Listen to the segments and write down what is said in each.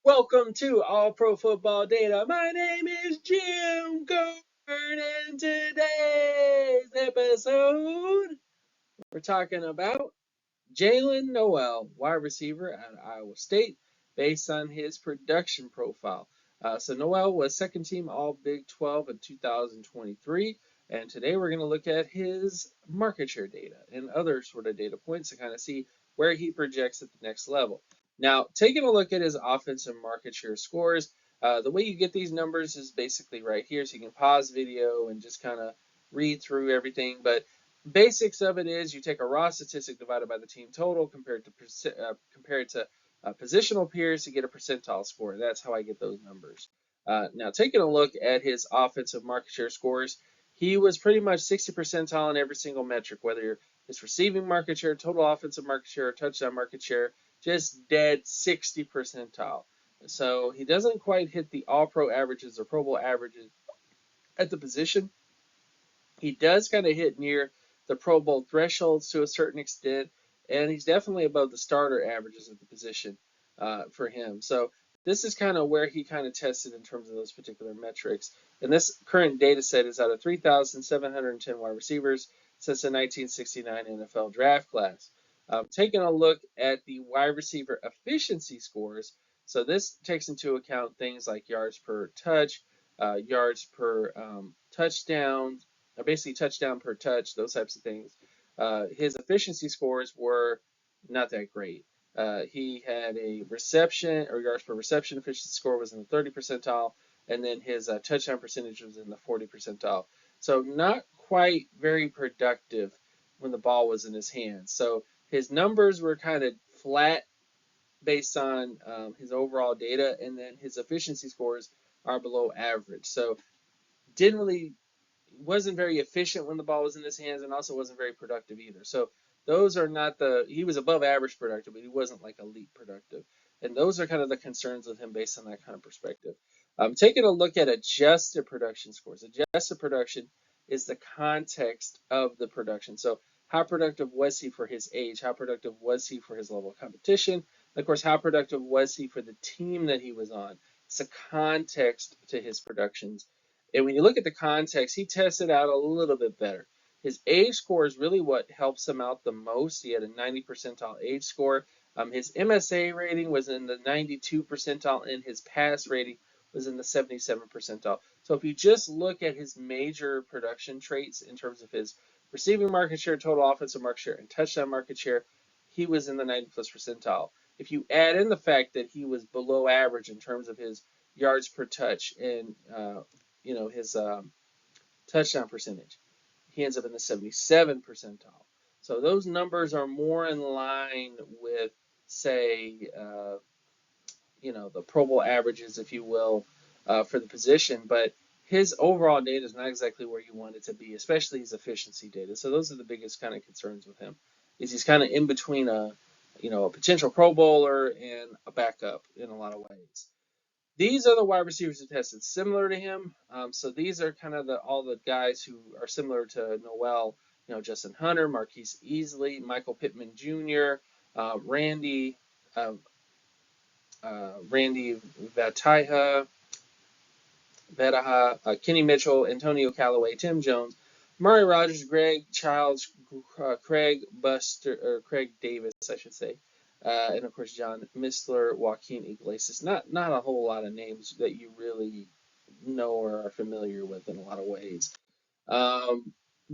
Welcome to All Pro Football Data. My name is Jim Coburn, and today's episode, we're talking about Jaylin Noel, wide receiver at Iowa State, based on his production profile. So Noel was second team All Big 12 in 2023, and today we're going to look at his market share data and other sort of data points to kind of see where he projects at the next level. Now, taking a look at his offensive market share scores, the way you get these numbers is basically right here, so you can pause video and just kind of read through everything, but basics of it is you take a raw statistic divided by the team total compared to positional peers to get a percentile score. That's how I get those numbers. Now, taking a look at his offensive market share scores, he was pretty much 60 percentile in every single metric, whether it's receiving market share, total offensive market share, touchdown market share, just dead 60 percentile. So he doesn't quite hit the all-pro averages or Pro Bowl averages at the position. He does kind of hit near the Pro Bowl thresholds to a certain extent, and he's definitely above the starter averages of the position for him. So this is kind of where he kind of tested in terms of those particular metrics. And this current data set is out of 3,710 wide receivers since the 1969 NFL draft class. Taking a look at the wide receiver efficiency scores, so this takes into account things like yards per touch, yards per touchdown, basically touchdown per touch, those types of things. His efficiency scores were not that great. He had a reception or yards per reception efficiency score was in the 30 percentile, and then his touchdown percentage was in the 40 percentile. So not quite very productive when the ball was in his hands. So his numbers were kind of flat based on his overall data, and then his efficiency scores are below average. So wasn't very efficient when the ball was in his hands, and also wasn't very productive either. So those are not he was above average productive, but he wasn't like elite productive. And those are kind of the concerns with him based on that kind of perspective. Taking a look at adjusted production scores. Adjusted production is the context of the production. So how productive was he for his age? How productive was he for his level of competition? And of course, how productive was he for the team that he was on? It's a context to his productions. And when you look at the context, he tested out a little bit better. His age score is really what helps him out the most. He had a 90 percentile age score. His MSA rating was in the 92 percentile, and his pass rating was in the 77 percentile. So if you just look at his major production traits in terms of his receiving market share, total offensive market share, and touchdown market share, he was in the 90 plus percentile. If you add in the fact that he was below average in terms of his yards per touch and his touchdown percentage, he ends up in the 77 percentile. So those numbers are more in line with, say, the Pro Bowl averages, if you will, for the position. But his overall data is not exactly where you want it to be, especially his efficiency data. So those are the biggest kind of concerns with him. He's kind of in between a potential Pro Bowler and a backup in a lot of ways. These are the wide receivers who tested similar to him. So these are kind of all the guys who are similar to Noel. Justin Hunter, Marquise Easley, Michael Pittman Jr., Randy Vataha, Kenny Mitchell, Antonio Callaway, Tim Jones, Murray Rogers, Greg Childs, Craig Davis, I should say, and of course John Mistler, Joaquin Iglesias. Not a whole lot of names that you really know or are familiar with in a lot of ways.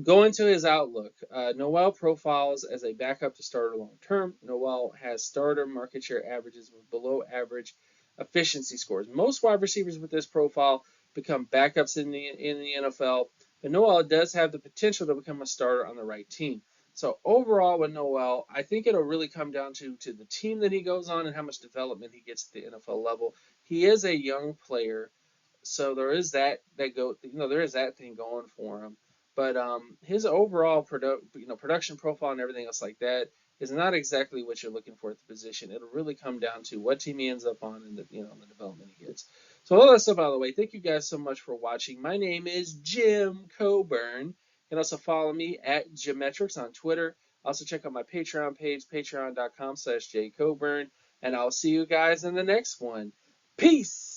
Going to his outlook, Noel profiles as a backup to starter long term. Noel has starter market share averages with below average efficiency scores. Most wide receivers with this profile become backups in the NFL, but Noel does have the potential to become a starter on the right team. So overall with Noel, I think it'll really come down to the team that he goes on and how much development he gets at the NFL level. He is a young player, so there is there is that thing going for him. But his overall production profile and everything else like that is not exactly what you're looking for at the position. It'll really come down to what team he ends up on and the development he gets. So all that stuff out of the way. Thank you guys so much for watching. My name is Jim Coburn. You can also follow me at Geometrics on Twitter. Also check out my Patreon page, patreon.com/jcoburn. And I'll see you guys in the next one. Peace.